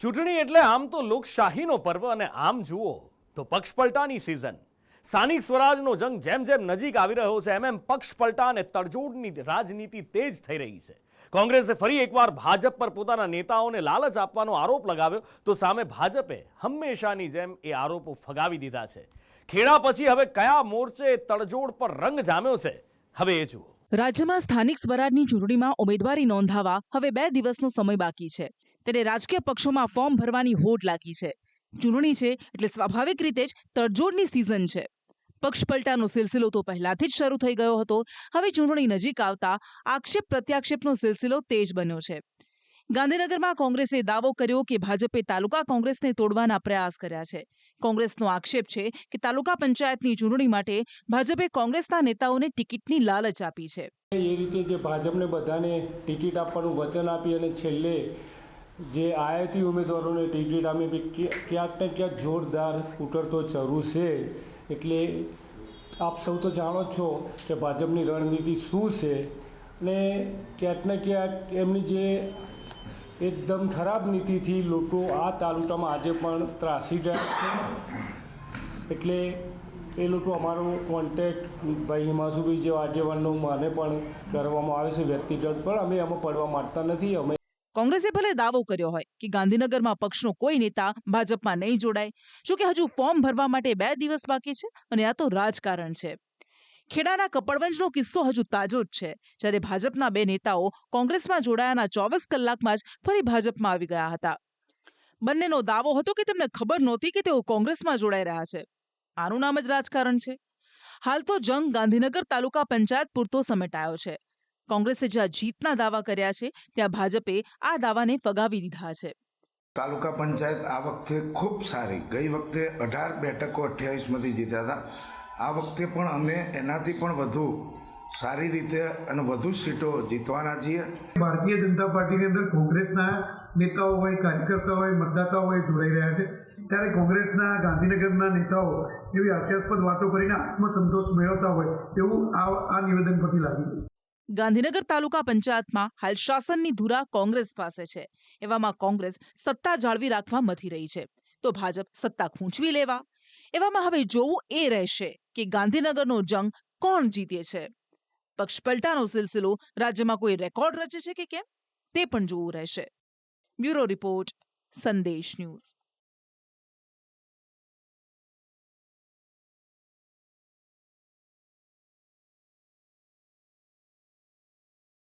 ચૂંટણી એટલે આમ તો લોકશાહીનો પર્વ અને આમ જુઓ તો પક્ષપલટાની સિઝન. સ્થાનિક સ્વરાજનો જંગ જેમ જેમ નજીક આવી રહ્યો છે એમ પક્ષપલટા અને તડજોડની રાજનીતિ તેજ થઈ રહી છે. કોંગ્રેસે ફરી એકવાર ભાજપ પર પોતાના નેતાઓને લાલચ આપવાનો આરોપ લગાવ્યો તો સામે ભાજપે હંમેશાની જેમ એ આરોપો ફગાવી દીધા છે. ખેડા પછી હવે કયા મોરચે તડજોડ પર રંગ જામ્યો છે, હવે એ જુઓ. રાજ્યમાં સ્થાનિક સ્વરાજની ચૂંટણીમાં ઉમેદવારી નોંધાવવા હવે 2 દિવસનો સમય બાકી છે. ત્યારે રાજકીય પક્ષોમાં ફોર્મ ભરવાની હોડ લાગી છે. ચૂંટણી છે એટલે સ્વાભાવિક રીતે જ તડજોડની સિઝન છે. પક્ષપલટાનો સિલસિલો તો પહેલાથી જ શરૂ થઈ ગયો હતો. હવે ચૂંટણી નજીક આવતા આક્ષેપ પ્રત્યાક્ષેપનો સિલસિલો તેજ બન્યો છે. ગાંધીનગરમાં કોંગ્રેસે દાવો કર્યો કે ભાજપે તાલુકા કોંગ્રેસને તોડવાના પ્રયાસ કર્યા છે. કોંગ્રેસનો આક્ષેપ છે કે તાલુકા પંચાયતની ચૂંટણી માટે ભાજપે કોંગ્રેસના નેતાઓને ટિકિટની લાલચ આપી છે. એ રીતે જે ભાજપને બધાને ટિકિટ આપવાનું વચન આપી અને છેલ્લે જે આયાતી ઉમેદવારોને ટિકિટ આપી ક્યાંક ને ક્યાંક જોરદાર ઉતરતો ચરુ છે. એટલે આપ સૌ તો જાણો જ છો કે ભાજપની રણનીતિ શું છે અને ક્યાંક ને ક્યાંક એમની જે એકદમ ખરાબ નીતિથી લોકો આ તાલુકામાં આજે પણ ત્રાસી રહ્યા છે. એટલે એ લોકો અમારો કોન્ટેક્ટ ભાઈ હિમાંશુભાઈ જેવા આગેવાનનો મને પણ કરવામાં આવે છે વ્યક્તિગત, પણ અમે એમાં પડવા માંગતા નથી. અમે કોંગ્રેસે ભલે દાવો કર્યો હોય કે ગાંધીનગરમાં પક્ષનો કોઈ નેતા ભાજપમાં નહીં જોડાય, શું કે હજુ ફોર્મ ભરવા માટે 2 દિવસ બાકી છે અને આ તો રાજકારણ છે. ખેડાના કપડવંજનો કિસ્સો હજુ તાજો જ છે. જ્યારે ભાજપના 2 નેતાઓ કોંગ્રેસમાં જોડાયાના 24 કલાકમાં જ ફરી ભાજપમાં આવી ગયા હતા. બંનેનો દાવો હતો કે તેમને ખબર નહોતી કે તેઓ કોંગ્રેસમાં જોડાઈ રહ્યા છે. આનું નામ જ રાજકારણ છે. હાલ તો જંગ ગાંધીનગર તાલુકા પંચાયત પૂરતો સમેટાયો છે. કોંગ્રેસે જ્યાં જીતના દાવા કર્યા છે ત્યાં ભાજપે આ દાવાને ફગાવી દીધા છે. તાલુકા પંચાયત આ વખતે ખૂબ સારી, ગઈ વખતે 18 બેઠકો 28માંથી જીત્યા હતા. આ વખતે પણ અમે એનાથી પણ વધુ સારી રીતે અને વધુ સીટો જીતવાના છીએ. ભારતીય જનતા પાર્ટીની અંદર કોંગ્રેસના નેતાઓ હોય, કાર્યકર્તાઓ હોય, મતદાતાઓ હોય જોડાઈ રહ્યા છે. ત્યારે કોંગ્રેસના ગાંધીનગરના નેતાઓ એવી હાસ્યાસ્પદ વાતો કરીને આત્મસંતોષ મેળવતા હોય એવું આ નિવેદન પરથી લાગી રહ્યું. ગાંધીનગર તાલુકા પંચાયતમાં હાલ શાસનની ધુરા કોંગ્રેસ પાસે છે. એવામાં કોંગ્રેસ સત્તા જાળવી રાખવા મથી રહી છે તો ભાજપ સત્તા ખૂંચવી લેવા. એવામાં હવે જોવું એ રહેશે કે ગાંધીનગરનો જંગ કોણ જીતે છે. પક્ષપલટાનો સિલસિલો રાજ્યમાં કોઈ રેકોર્ડ રચે છે કે કેમ તે પણ જોવું રહેશે. બ્યુરો રિપોર્ટ, સંદેશ ન્યૂઝ.